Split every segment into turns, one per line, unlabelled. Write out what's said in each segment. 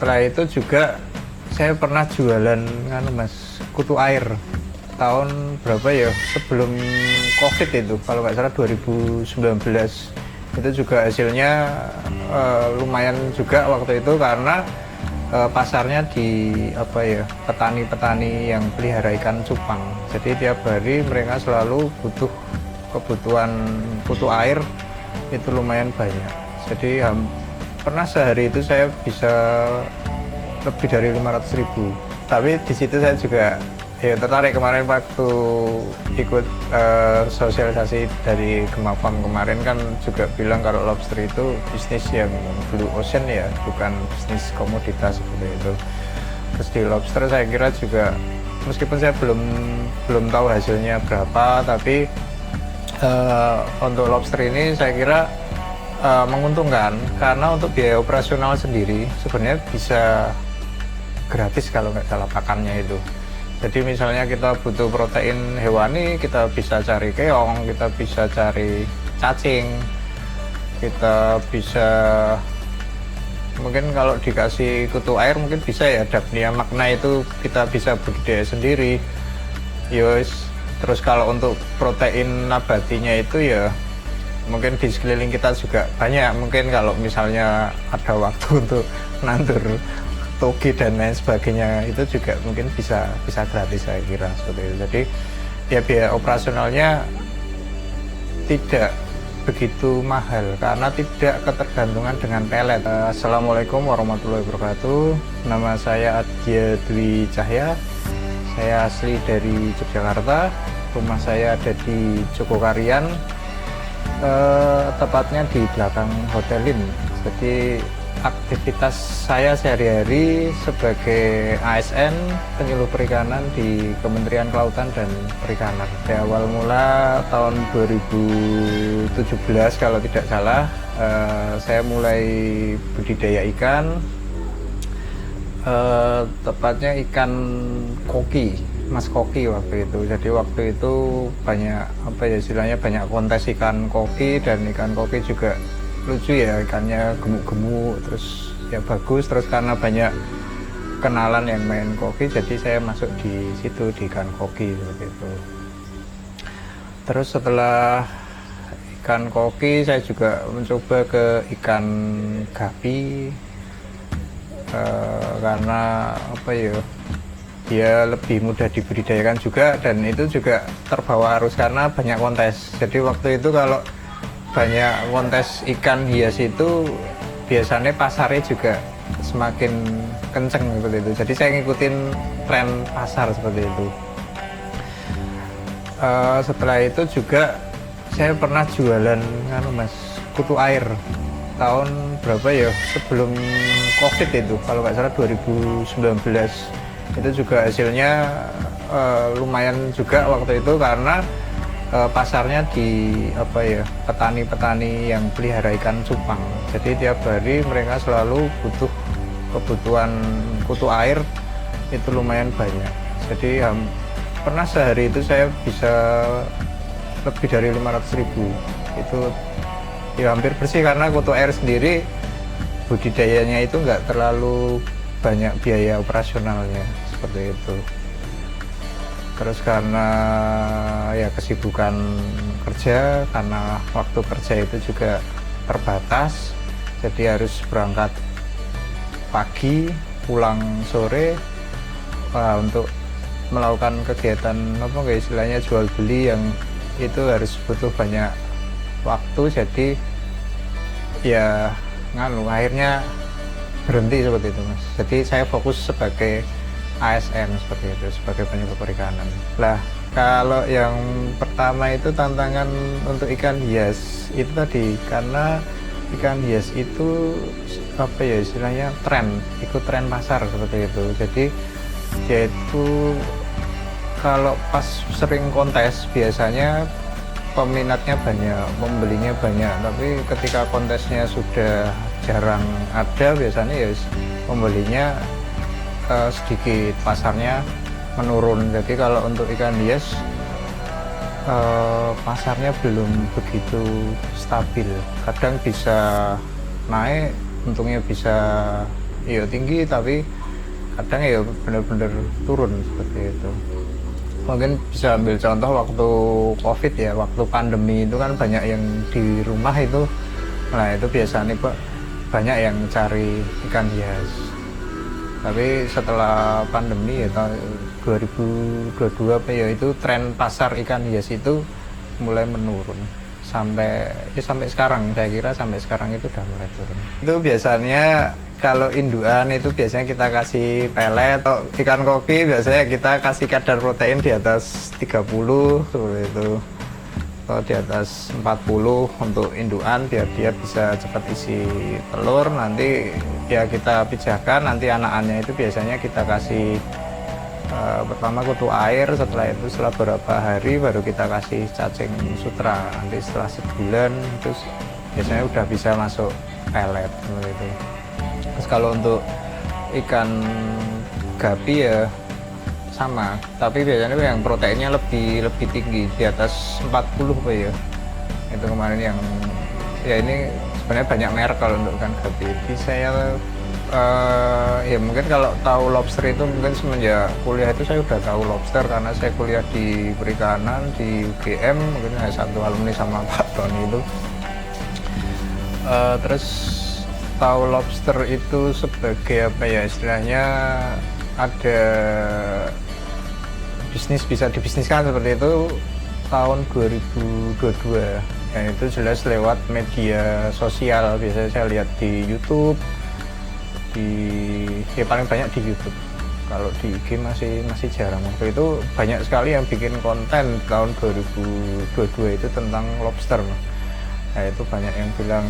Setelah itu juga saya pernah jualan mas kutu air tahun berapa ya, sebelum COVID itu, kalau nggak salah 2019. Itu juga hasilnya lumayan juga waktu itu, karena pasarnya di petani-petani yang pelihara ikan cupang. Jadi tiap hari mereka selalu butuh kebutuhan kutu air, itu lumayan banyak. Jadi pernah sehari itu saya bisa lebih dari 500.000. Tapi di situ saya juga tertarik kemarin waktu ikut sosialisasi dari Gemafam kemarin, kan juga bilang kalau lobster itu bisnis yang blue ocean ya, bukan bisnis komoditas seperti itu. Terus di lobster saya kira juga, meskipun saya belum tahu hasilnya berapa, tapi untuk lobster ini saya kira menguntungkan, karena untuk biaya operasional sendiri sebenarnya bisa gratis kalau nggak salah pakannya itu. Jadi misalnya kita butuh protein hewani, kita bisa cari keong, kita bisa cari cacing, kita bisa mungkin kalau dikasih kutu air mungkin bisa ya Daphnia magna itu kita bisa budidaya sendiri. Yos, terus kalau untuk protein nabatinya itu ya mungkin di sekeliling kita juga banyak. Mungkin kalau misalnya ada waktu untuk nandur toge dan lain sebagainya, itu juga mungkin bisa gratis saya kira seperti itu. Jadi ya biaya operasionalnya tidak begitu mahal karena tidak ketergantungan dengan pelet. Assalamualaikum warahmatullahi wabarakatuh. Nama saya Adya Dwi Cahya. Saya asli dari Yogyakarta. Rumah saya ada di Jogokarian, tepatnya di belakang Hotelin. Jadi aktivitas saya sehari-hari sebagai ASN penyuluh perikanan di Kementerian Kelautan dan Perikanan. Di awal mula tahun 2017 kalau tidak salah, saya mulai budidaya ikan, tepatnya ikan koki, mas koki waktu itu. Jadi waktu itu banyak istilahnya banyak kontes ikan koki, dan ikan koki juga lucu ya, ikannya gemuk-gemuk, terus ya bagus. Terus karena banyak kenalan yang main koki, jadi saya masuk di situ, di ikan koki seperti itu. Terus setelah ikan koki saya juga mencoba ke ikan gapi, karena dia lebih mudah dibudidayakan juga, dan itu juga terbawa arus karena banyak kontes. Jadi waktu itu kalau banyak kontes ikan hias itu biasanya pasarnya juga semakin kenceng seperti itu. Jadi saya ngikutin tren pasar seperti itu. Setelah itu juga saya pernah jualan mas kutu air tahun berapa ya, sebelum COVID itu, kalau nggak salah 2019. Itu juga hasilnya lumayan juga waktu itu, karena pasarnya di petani-petani yang pelihara ikan cupang. Jadi tiap hari mereka selalu butuh kebutuhan kutu air, itu lumayan banyak. Jadi pernah sehari itu saya bisa lebih dari 500.000. Itu ya hampir bersih, karena kutu air sendiri budidayanya itu nggak terlalu banyak biaya operasionalnya seperti itu. Terus karena ya kesibukan kerja, karena waktu kerja itu juga terbatas, jadi harus berangkat pagi, pulang sore, untuk melakukan kegiatan istilahnya jual beli, yang itu harus butuh banyak waktu. Jadi ya akhirnya berhenti seperti itu mas. Jadi saya fokus sebagai ASN seperti itu, sebagai penyuluh perikanan. Lah, kalau yang pertama itu tantangan untuk ikan hias itu tadi, karena ikan hias itu istilahnya ikut tren pasar seperti itu. Jadi dia itu kalau pas sering kontes biasanya peminatnya banyak, pembelinya banyak, tapi ketika kontesnya sudah jarang ada, biasanya ya pembelinya sedikit, pasarnya menurun. Jadi kalau untuk ikan hias pasarnya belum begitu stabil, kadang bisa naik, untungnya bisa ya tinggi, tapi kadang ya bener-bener turun seperti itu. Mungkin bisa ambil contoh waktu COVID ya, waktu pandemi itu kan banyak yang di rumah itu, nah itu biasanya banyak yang cari ikan hias. Tapi setelah pandemi ya tahun 2022 apa ya, itu tren pasar ikan hias itu mulai menurun sampai sekarang. Saya kira sampai sekarang itu udah mulai turun. Itu biasanya kalau indukan itu biasanya kita kasih pelet, atau ikan koki biasanya kita kasih kadar protein di atas 30 seperti itu, atau di atas 40 untuk indukan biar dia bisa cepat isi telur. Nanti ya kita pijahkan, nanti anak-anaknya itu biasanya kita kasih pertama kutu air, setelah beberapa hari baru kita kasih cacing sutra. Nanti setelah sebulan terus biasanya udah bisa masuk pelet seperti itu. Terus kalau untuk ikan gapi ya sama, tapi biasanya yang proteinnya lebih tinggi, di atas 40 apa ya. Itu kemarin yang ya, ini sebenarnya banyak merek kalau untuk ikan gapi. Jadi saya ya mungkin kalau tahu lobster itu mungkin semenjak kuliah itu saya udah tahu lobster, karena saya kuliah di perikanan di UGM, mungkin satu alumni sama Pak Tony itu. Terus tahu lobster itu sebagai apa ya, istilahnya ada bisnis, bisa dibisniskan seperti itu tahun 2022. Dan itu jelas lewat media sosial, biasanya saya lihat di YouTube, ya paling banyak di YouTube. Kalau di IG masih jarang. Waktu itu banyak sekali yang bikin konten tahun 2022 itu tentang lobster. Nah, itu banyak yang bilang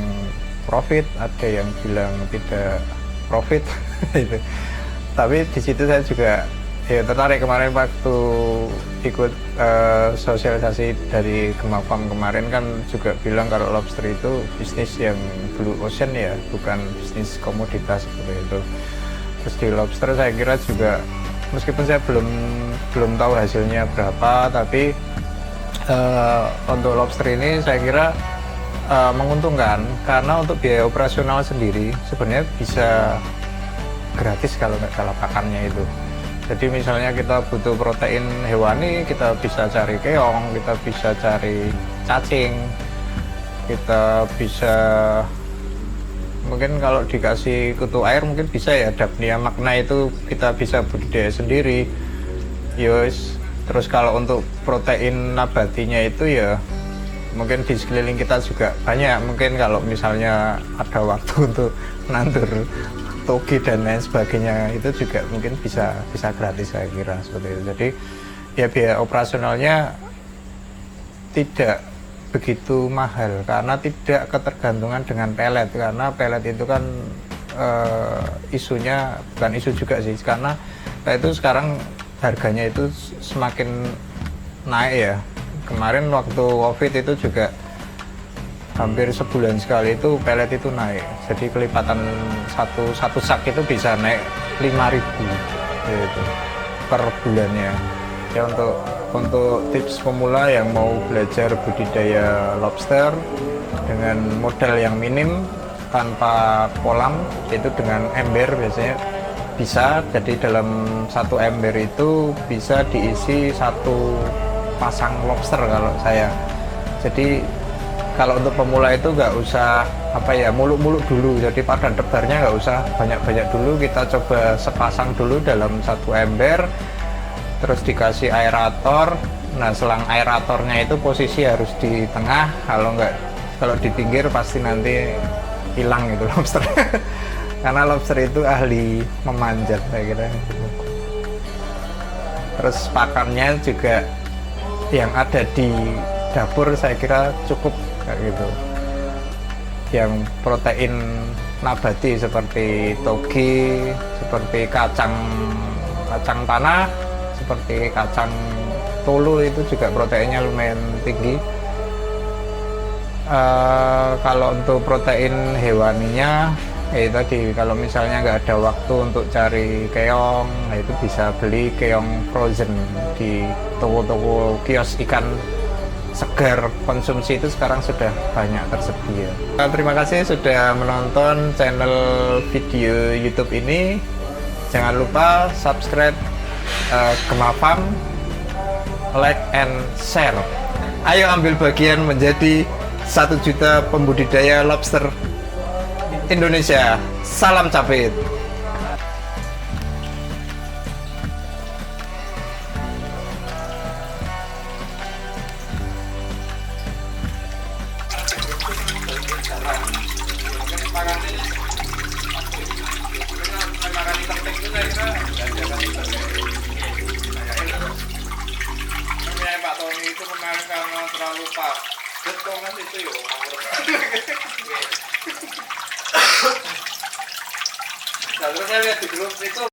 profit, ada yang bilang tidak profit itu. Tapi di situ saya juga ya tertarik. Kemarin waktu ikut sosialisasi dari Gemapam kemarin kan juga bilang kalau lobster itu bisnis yang blue ocean ya, bukan bisnis komoditas seperti itu. Terus di lobster saya kira juga, meskipun saya belum tahu hasilnya berapa, tapi untuk lobster ini saya kira menguntungkan, karena untuk biaya operasional sendiri sebenarnya bisa gratis kalau nggak salah pakannya itu. Jadi misalnya kita butuh protein hewani, kita bisa cari keong, kita bisa cari cacing, kita bisa mungkin kalau dikasih kutu air mungkin bisa ya, Daphnia magna itu kita bisa budidaya sendiri. Yus, terus kalau untuk protein nabatinya itu ya mungkin di sekeliling kita juga banyak. Mungkin kalau misalnya ada waktu untuk nandur toge dan lain sebagainya, itu juga mungkin bisa gratis saya kira seperti itu. Jadi ya biaya operasionalnya tidak begitu mahal karena tidak ketergantungan dengan pelet, karena pelet itu kan isunya bukan isu juga sih, karena itu sekarang harganya itu semakin naik ya. Kemarin waktu COVID itu juga hampir sebulan sekali itu pelet itu naik, jadi kelipatan satu sak itu bisa naik 5.000 gitu per bulannya. Ya untuk tips pemula yang mau belajar budidaya lobster dengan modal yang minim tanpa kolam, itu dengan ember biasanya bisa. Jadi dalam satu ember itu bisa diisi satu pasang lobster kalau saya. Jadi kalau untuk pemula itu nggak usah apa ya, muluk-muluk dulu. Jadi pada debarnya nggak usah banyak-banyak dulu, kita coba sepasang dulu dalam satu ember, terus dikasih aerator. Nah, selang aeratornya itu posisi harus di tengah, kalau di pinggir pasti nanti hilang itu lobster. Karena lobster itu ahli memanjat saya kira. Terus pakannya juga yang ada di dapur saya kira cukup kayak gitu. Yang protein nabati seperti toge, seperti kacang tanah, seperti kacang tolo itu juga proteinnya lumayan tinggi. Kalau untuk protein hewaninya tadi, kalau misalnya nggak ada waktu untuk cari keong, nah itu bisa beli keong frozen di toko-toko kios ikan segar konsumsi itu sekarang sudah banyak tersedia. Terima kasih sudah menonton channel video YouTube ini. Jangan lupa subscribe Gema Farm, like and share. Ayo ambil bagian menjadi 1 juta pembudidaya lobster Indonesia. Salam capit. Pak Tony itu kemarin karena terlalu padat kan itu ya terus saya lihat di grup itu